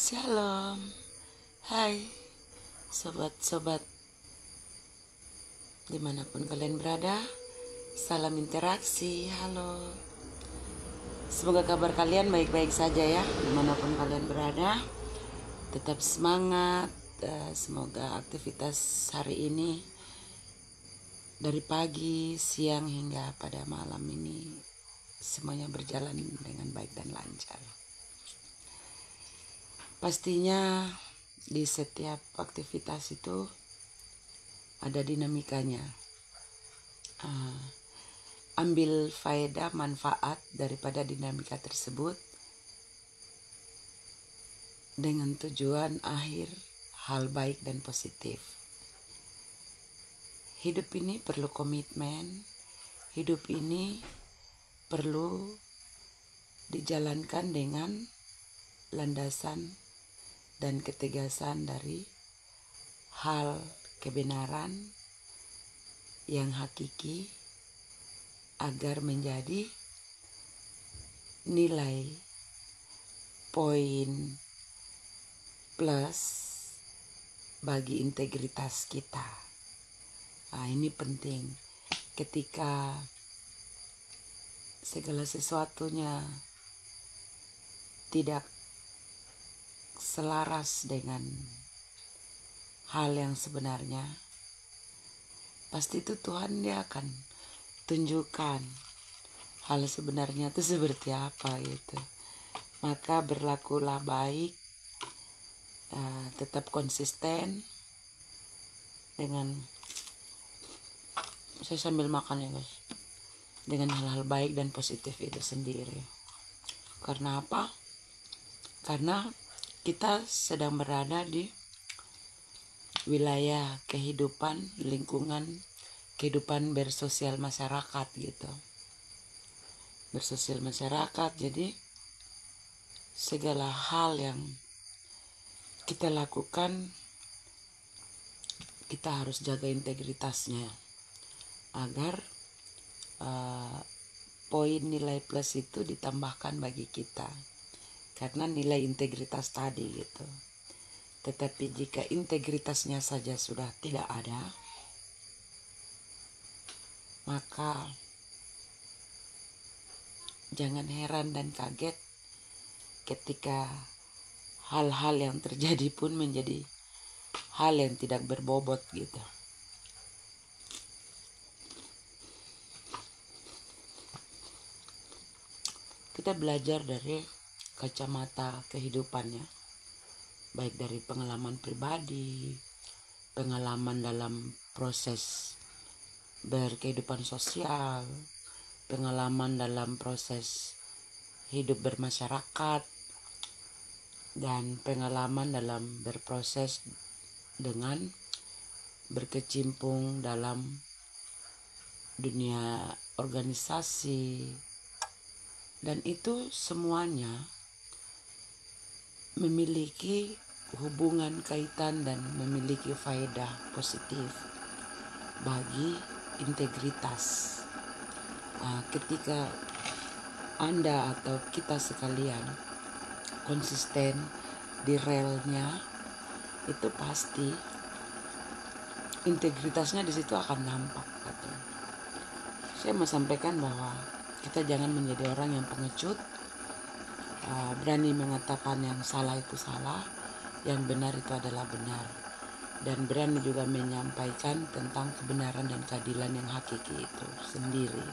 Shalom, hai sobat-sobat dimanapun kalian berada. Salam interaksi, halo. Semoga kabar kalian baik-baik saja ya, dimanapun kalian berada. Tetap semangat, semoga aktivitas hari ini dari pagi, siang hingga pada malam ini semuanya berjalan dengan baik dan lancar. Pastinya di setiap aktivitas itu ada dinamikanya. Ambil faedah manfaat daripada dinamika tersebut dengan tujuan akhir hal baik dan positif. Hidup ini perlu komitmen, hidup ini perlu dijalankan dengan landasan dan ketegasan dari hal kebenaran yang hakiki agar menjadi nilai poin plus bagi integritas kita. Nah, ini penting ketika segala sesuatunya tidak selaras dengan hal yang sebenarnya, pasti itu Tuhan dia akan tunjukkan hal sebenarnya itu seperti apa gitu. Maka berlakulah baik, tetap konsisten dengan, saya sambil makan ya guys, dengan hal-hal baik dan positif itu sendiri. Karena apa? Karena kita sedang berada di wilayah kehidupan, lingkungan kehidupan bersosial masyarakat gitu. Bersosial masyarakat, jadi segala hal yang kita lakukan kita harus jaga integritasnya agar poin nilai plus itu ditambahkan bagi kita karena nilai integritas tadi gitu. Tetapi jika integritasnya saja sudah tidak ada, maka jangan heran dan kaget ketika hal-hal yang terjadi pun menjadi hal yang tidak berbobot gitu. Kita belajar dari kacamata kehidupannya, baik dari pengalaman pribadi, pengalaman dalam proses berkehidupan sosial, pengalaman dalam proses hidup bermasyarakat, dan pengalaman dalam berproses dengan berkecimpung dalam dunia organisasi, dan itu semuanya memiliki hubungan kaitan dan memiliki faedah positif bagi integritas. Ketika Anda atau kita sekalian konsisten di relnya, itu pasti integritasnya di situ akan nampak. Saya mau sampaikan bahwa kita jangan menjadi orang yang pengecut, berani mengatakan yang salah itu salah, yang benar itu adalah benar, dan berani juga menyampaikan tentang kebenaran dan keadilan yang hakiki itu sendiri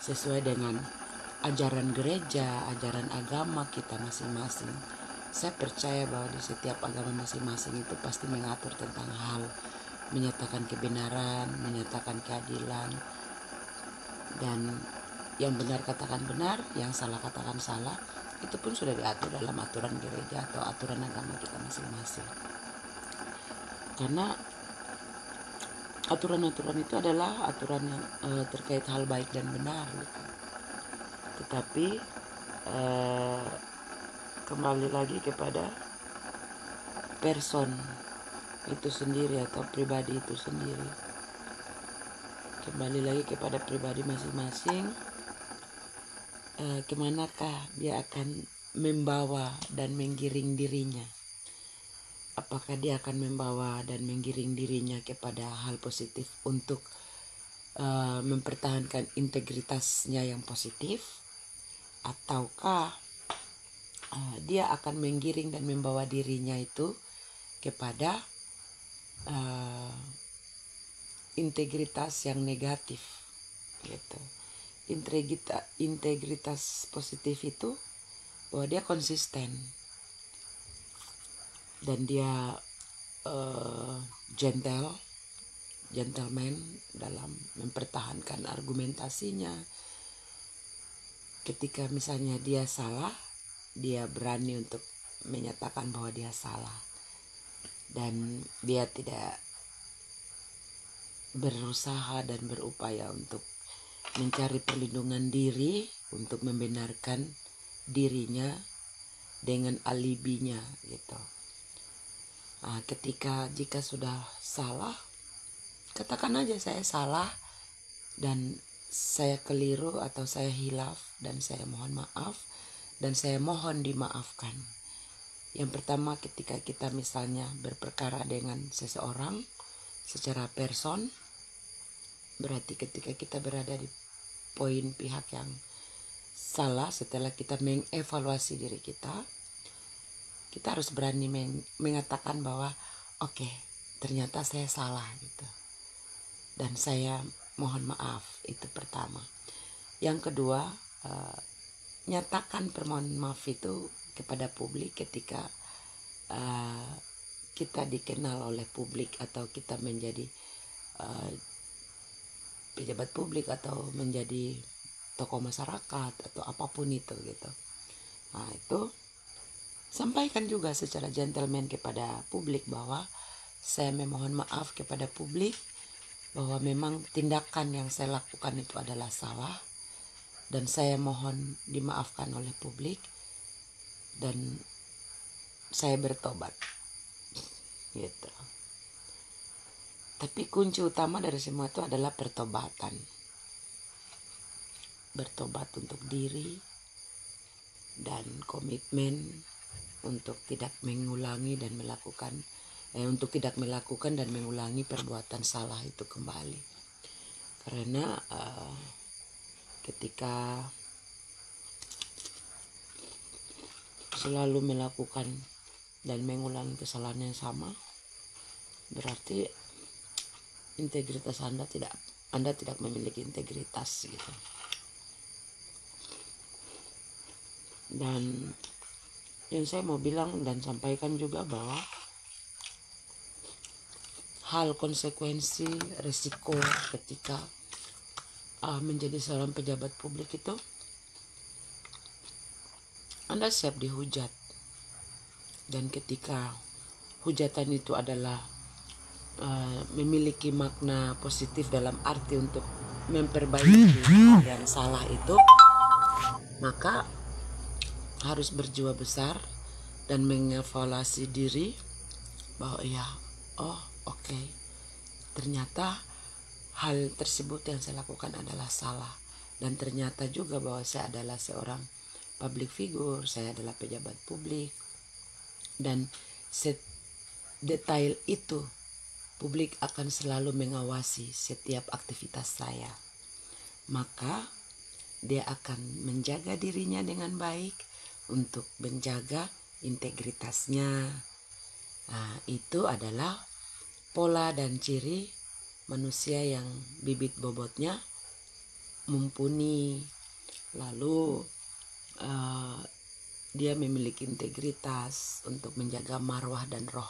sesuai dengan ajaran gereja, ajaran agama kita masing-masing. Saya percaya bahwa di setiap agama masing-masing itu pasti mengatur tentang hal menyatakan kebenaran, menyatakan keadilan, dan yang benar katakan benar, yang salah katakan salah. Itu pun sudah diatur dalam aturan gereja atau aturan agama kita masing-masing. Karena aturan-aturan itu adalah aturan yang terkait hal baik dan benar gitu. Tetapi kembali lagi kepada person itu sendiri atau pribadi itu sendiri. Kembali lagi kepada pribadi masing-masing, kemanakah dia akan membawa dan menggiring dirinya. Apakah dia akan membawa dan menggiring dirinya kepada hal positif untuk mempertahankan integritasnya yang positif, ataukah dia akan menggiring dan membawa dirinya itu kepada integritas yang negatif gitu. Integritas positif itu bahwa dia konsisten dan dia gentleman dalam mempertahankan argumentasinya. Ketika misalnya dia salah, dia berani untuk menyatakan bahwa dia salah, dan dia tidak berusaha dan berupaya untuk mencari perlindungan diri untuk membenarkan dirinya dengan alibinya gitu. Jika sudah salah, katakan aja saya salah dan saya keliru atau saya hilaf dan saya mohon maaf dan saya mohon dimaafkan. Yang pertama, ketika kita misalnya berperkara dengan seseorang secara person, berarti ketika kita berada di poin pihak yang salah, setelah kita mengevaluasi diri kita harus berani mengatakan bahwa oke, ternyata saya salah gitu. Dan saya mohon maaf, itu pertama. Yang kedua, nyatakan permohonan maaf itu kepada publik ketika kita dikenal oleh publik atau kita menjadi pejabat publik atau menjadi tokoh masyarakat atau apapun itu gitu. Itu sampaikan juga secara gentleman kepada publik bahwa saya memohon maaf kepada publik bahwa memang tindakan yang saya lakukan itu adalah salah dan saya mohon dimaafkan oleh publik dan saya bertobat gitu. Tapi kunci utama dari semua itu adalah pertobatan. Bertobat untuk diri dan komitmen untuk tidak mengulangi dan mengulangi perbuatan salah itu kembali. Karena ketika selalu melakukan dan mengulangi kesalahan yang sama, berarti integritas Anda tidak memiliki integritas gitu. Dan yang saya mau bilang dan sampaikan juga bahwa hal konsekuensi risiko ketika menjadi seorang pejabat publik itu, Anda siap dihujat. Dan ketika hujatan itu adalah memiliki makna positif dalam arti untuk memperbaiki hal yang salah itu, maka harus berjiwa besar dan mengevaluasi diri bahwa oke, ternyata hal tersebut yang saya lakukan adalah salah, dan ternyata juga bahwa saya adalah seorang public figure, saya adalah pejabat publik, dan detail itu publik akan selalu mengawasi setiap aktivitas saya. Maka dia akan menjaga dirinya dengan baik untuk menjaga integritasnya. Itu adalah pola dan ciri manusia yang bibit bobotnya mumpuni, lalu dia memiliki integritas untuk menjaga marwah dan roh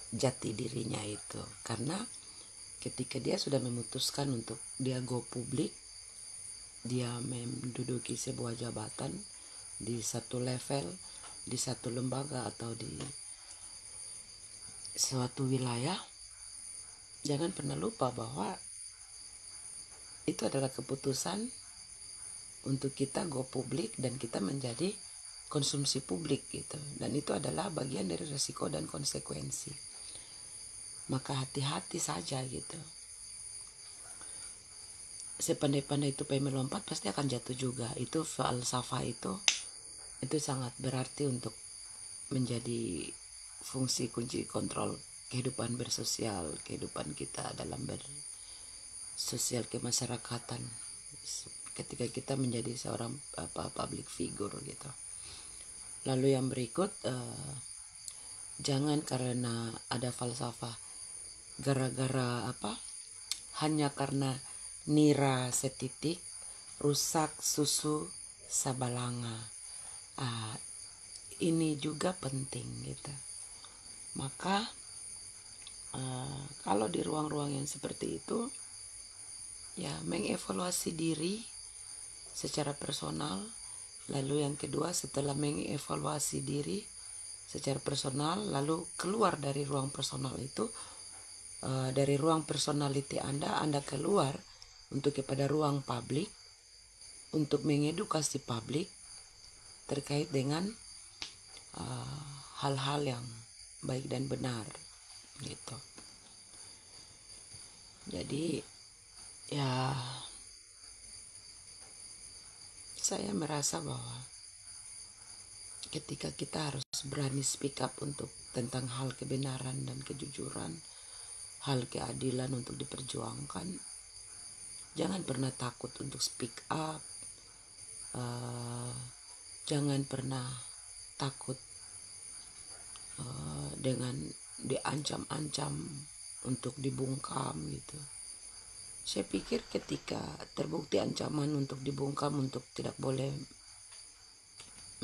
jati dirinya itu. Karena ketika dia sudah memutuskan untuk dia go publik, dia menduduki sebuah jabatan di satu level, di satu lembaga atau di suatu wilayah, jangan pernah lupa bahwa itu adalah keputusan untuk kita go publik dan kita menjadi konsumsi publik gitu. Dan itu adalah bagian dari resiko dan konsekuensi. Maka hati-hati saja gitu. Sepandai-pandai tupai melompat pasti akan jatuh juga. Itu falsafah itu itu sangat berarti untuk menjadi fungsi kunci kontrol kehidupan bersosial, kehidupan kita dalam bersosial kemasyarakatan ketika kita menjadi seorang public figure gitu. Lalu yang berikut, jangan karena ada falsafah gara-gara hanya karena nira setitik rusak susu sabalanga. Ini juga penting gitu. Maka kalau di ruang-ruang yang seperti itu, ya mengevaluasi diri secara personal. Lalu yang kedua, setelah mengevaluasi diri secara personal, lalu keluar dari ruang personal itu, dari ruang personality Anda keluar untuk kepada ruang publik, untuk mengedukasi publik terkait dengan hal-hal yang baik dan benar gitu. Jadi ya saya merasa bahwa ketika kita harus berani speak up untuk tentang hal kebenaran dan kejujuran, hal keadilan untuk diperjuangkan, jangan pernah takut untuk speak up. Jangan pernah takut dengan diancam-ancam untuk dibungkam gitu. Saya pikir ketika terbukti ancaman untuk dibungkam, untuk tidak boleh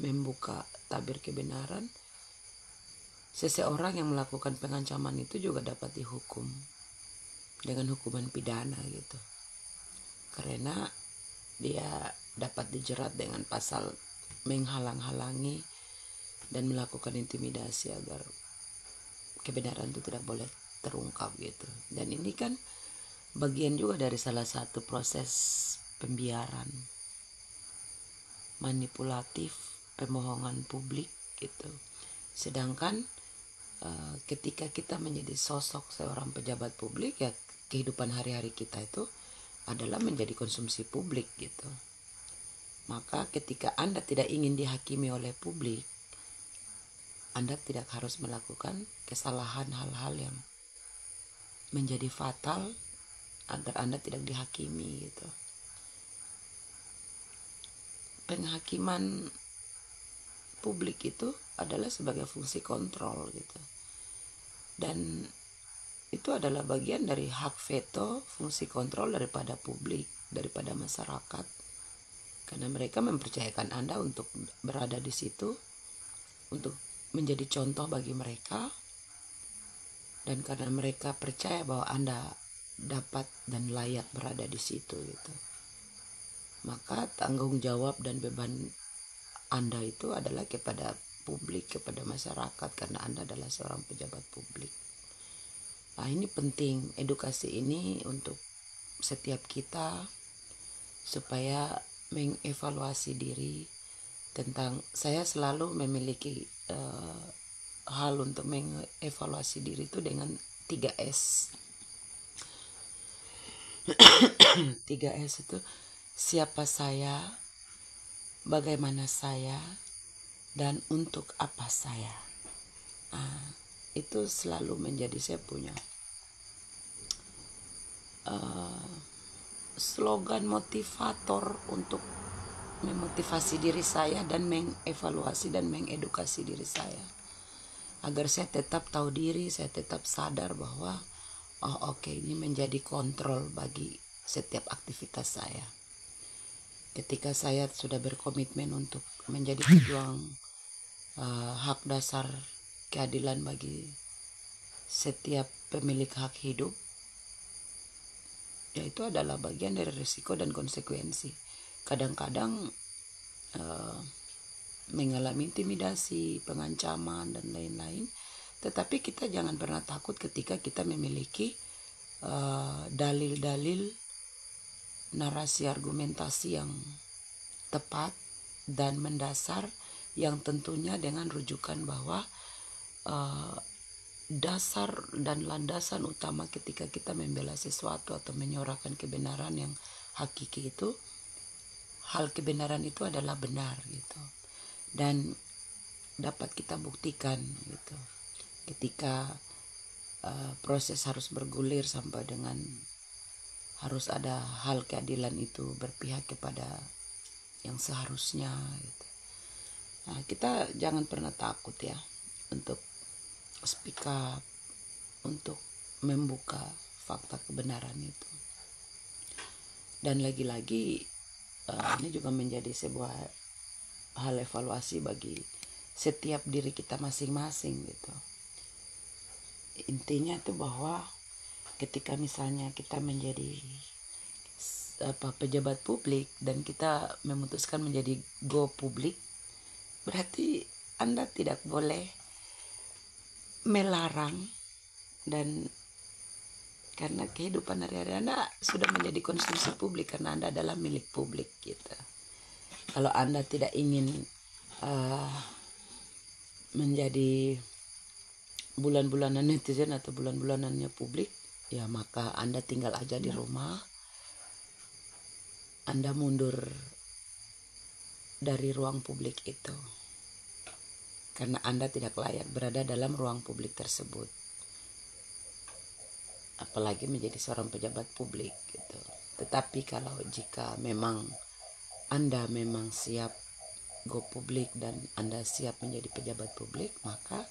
membuka tabir kebenaran, seseorang yang melakukan pengancaman itu juga dapat dihukum dengan hukuman pidana gitu. Karena dia dapat dijerat dengan pasal menghalang-halangi dan melakukan intimidasi agar kebenaran itu tidak boleh terungkap gitu. Dan ini kan bagian juga dari salah satu proses pembiaran, manipulatif, pembohongan publik gitu. Sedangkan ketika kita menjadi sosok seorang pejabat publik, ya kehidupan hari-hari kita itu adalah menjadi konsumsi publik gitu. Maka ketika Anda tidak ingin dihakimi oleh publik, Anda tidak harus melakukan kesalahan hal-hal yang menjadi fatal agar Anda tidak dihakimi gitu. Penghakiman publik itu adalah sebagai fungsi kontrol gitu. Dan itu adalah bagian dari hak veto, fungsi kontrol daripada publik, daripada masyarakat. Karena mereka mempercayakan Anda untuk berada di situ, untuk menjadi contoh bagi mereka. Dan karena mereka percaya bahwa Anda dapat dan layak berada di situ gitu, maka tanggung jawab dan beban Anda itu adalah kepada publik, kepada masyarakat, karena Anda adalah seorang pejabat publik. Nah, ini penting edukasi ini untuk setiap kita supaya mengevaluasi diri tentang, saya selalu memiliki hal untuk mengevaluasi diri itu dengan 3S. 3S itu siapa saya, bagaimana saya, dan untuk apa saya. Itu selalu menjadi saya punya slogan motivator untuk memotivasi diri saya dan mengevaluasi dan mengedukasi diri saya, agar saya tetap tahu diri, saya tetap sadar bahwa ini menjadi kontrol bagi setiap aktivitas saya. Ketika saya sudah berkomitmen untuk menjadi pejuang hak dasar keadilan bagi setiap pemilik hak hidup, ya itu adalah bagian dari risiko dan konsekuensi. Kadang-kadang mengalami intimidasi, pengancaman, dan lain-lain. Tetapi kita jangan pernah takut ketika kita memiliki dalil-dalil, narasi argumentasi yang tepat dan mendasar, yang tentunya dengan rujukan bahwa dasar dan landasan utama ketika kita membela sesuatu atau menyuarakan kebenaran yang hakiki itu, hal kebenaran itu adalah benar gitu. dan dapat kita buktikan gitu. Ketika proses harus bergulir sampai dengan harus ada hal keadilan itu berpihak kepada yang seharusnya gitu. Nah, kita jangan pernah takut ya untuk speak up, untuk membuka fakta kebenaran itu. Dan lagi-lagi ini juga menjadi sebuah hal evaluasi bagi setiap diri kita masing-masing gitu. Intinya itu bahwa ketika misalnya kita menjadi pejabat publik dan kita memutuskan menjadi go publik, berarti Anda tidak boleh melarang, dan karena kehidupan hari-hari Anda sudah menjadi konsumsi publik karena Anda adalah milik publik gitu. Kalau Anda tidak ingin menjadi bulan-bulanan netizen atau bulan-bulanannya publik, ya maka Anda tinggal aja di rumah. Anda mundur dari ruang publik itu karena Anda tidak layak berada dalam ruang publik tersebut, apalagi menjadi seorang pejabat publik gitu. Tetapi kalau jika memang Anda memang siap go publik dan Anda siap menjadi pejabat publik, maka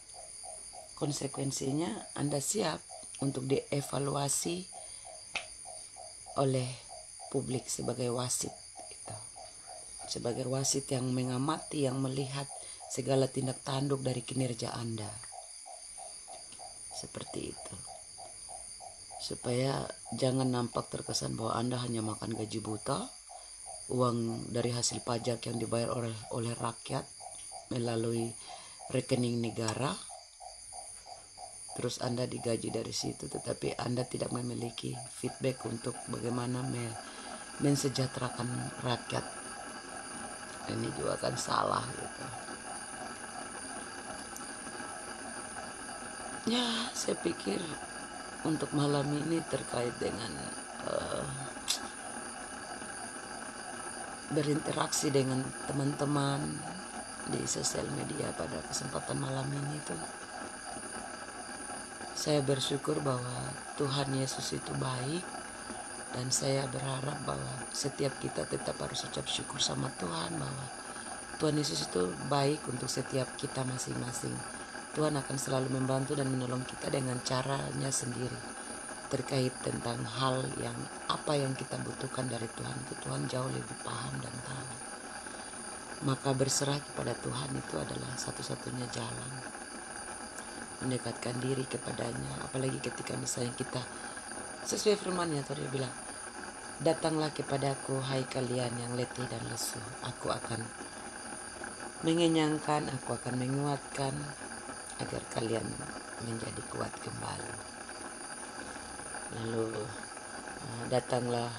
konsekuensinya Anda siap untuk dievaluasi oleh publik sebagai wasit gitu. Sebagai wasit yang mengamati, yang melihat segala tindak tanduk dari kinerja Anda. Seperti itu. Supaya jangan nampak terkesan bahwa Anda hanya makan gaji buta, uang dari hasil pajak yang dibayar oleh rakyat melalui rekening negara, terus Anda digaji dari situ, tetapi Anda tidak memiliki feedback untuk bagaimana mensejahterakan rakyat. Ini juga kan salah gitu. Ya, saya pikir untuk malam ini terkait dengan berinteraksi dengan teman-teman di sosial media pada kesempatan malam ini tuh, saya bersyukur bahwa Tuhan Yesus itu baik, dan saya berharap bahwa setiap kita tetap harus ucap syukur sama Tuhan bahwa Tuhan Yesus itu baik untuk setiap kita masing-masing. Tuhan akan selalu membantu dan menolong kita dengan caranya sendiri terkait tentang hal yang apa yang kita butuhkan dari Tuhan. Tuhan jauh lebih paham dan tahu. Maka berserah kepada Tuhan itu adalah satu-satunya jalan mendekatkan diri kepadanya. Apalagi ketika misalnya kita sesuai firman-Nya, Dia bilang, datanglah kepadaku hai kalian yang letih dan lesu, aku akan mengenyangkan, aku akan menguatkan agar kalian menjadi kuat kembali. Lalu datanglah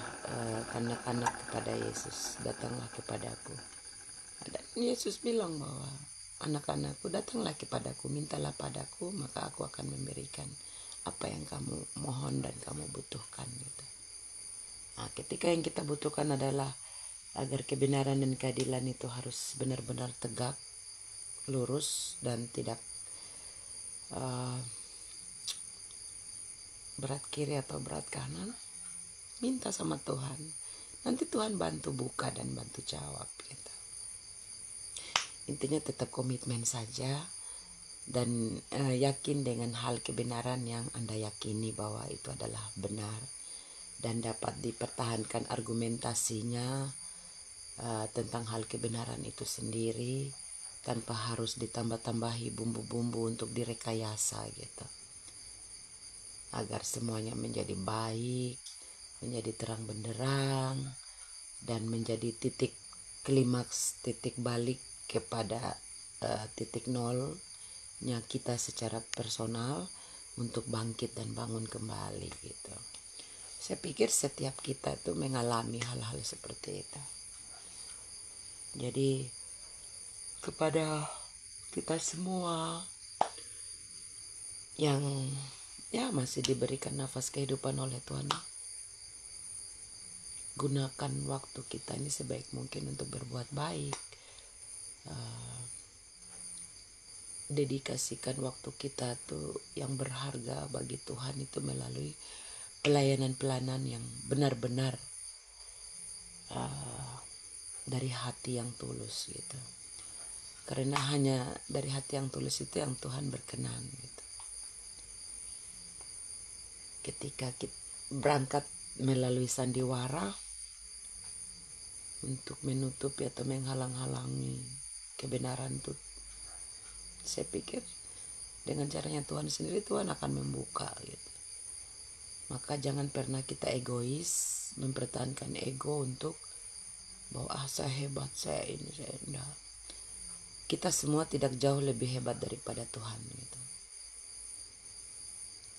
kanak-kanak kepada Yesus, datanglah kepadaku. Dan Yesus bilang bahwa anak-anakku, datanglah kepadaku, mintalah padaku, maka aku akan memberikan apa yang kamu mohon dan kamu butuhkan gitu. Nah, ketika yang kita butuhkan adalah agar kebenaran dan keadilan itu harus benar-benar tegak, lurus, dan tidak berat kiri atau berat kanan, minta sama Tuhan. Nanti Tuhan bantu buka dan bantu jawab gitu. Intinya tetap komitmen saja dan yakin dengan hal kebenaran yang Anda yakini bahwa itu adalah benar dan dapat dipertahankan argumentasinya tentang hal kebenaran itu sendiri tanpa harus ditambah-tambahi bumbu-bumbu untuk direkayasa gitu. Agar semuanya menjadi baik, menjadi terang benderang, dan menjadi titik klimaks, titik balik kepada titik nolnya kita secara personal untuk bangkit dan bangun kembali gitu. Saya pikir setiap kita itu mengalami hal-hal seperti itu. Jadi kepada kita semua yang masih diberikan nafas kehidupan oleh Tuhan, gunakan waktu kita ini sebaik mungkin untuk berbuat baik, dedikasikan waktu kita tuh yang berharga bagi Tuhan itu melalui pelayanan-pelayanan yang benar-benar dari hati yang tulus gitu. Karena hanya dari hati yang tulus itu yang Tuhan berkenan gitu. Ketika kita berangkat melalui sandiwara untuk menutupi atau menghalang-halangi kebenaran itu, saya pikir dengan caranya Tuhan sendiri, Tuhan akan membuka gitu. Maka jangan pernah kita egois, mempertahankan ego untuk bahwa saya hebat, saya ini, saya enggak. Kita semua tidak jauh lebih hebat daripada Tuhan gitu.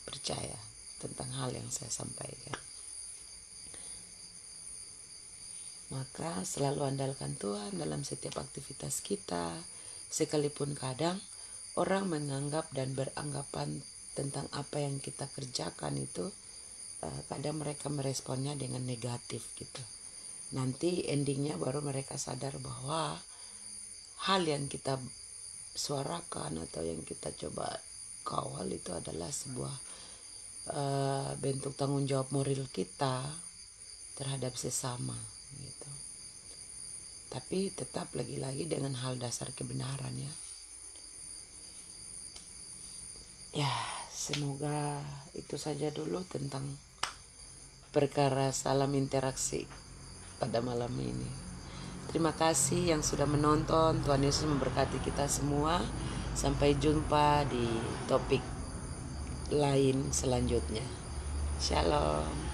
Percaya tentang hal yang saya sampaikan. Maka selalu andalkan Tuhan dalam setiap aktivitas kita, sekalipun kadang orang menganggap dan beranggapan tentang apa yang kita kerjakan itu, kadang mereka meresponnya dengan negatif gitu. Nanti endingnya baru mereka sadar bahwa hal yang kita suarakan atau yang kita coba kawal itu adalah sebuah bentuk tanggung jawab moral kita terhadap sesama gitu. Tapi tetap lagi-lagi dengan hal dasar kebenaran ya. Ya, semoga itu saja dulu tentang perkara salam interaksi pada malam ini. Terima kasih yang sudah menonton. Tuhan Yesus memberkati kita semua. Sampai jumpa di topik lain selanjutnya. Shalom.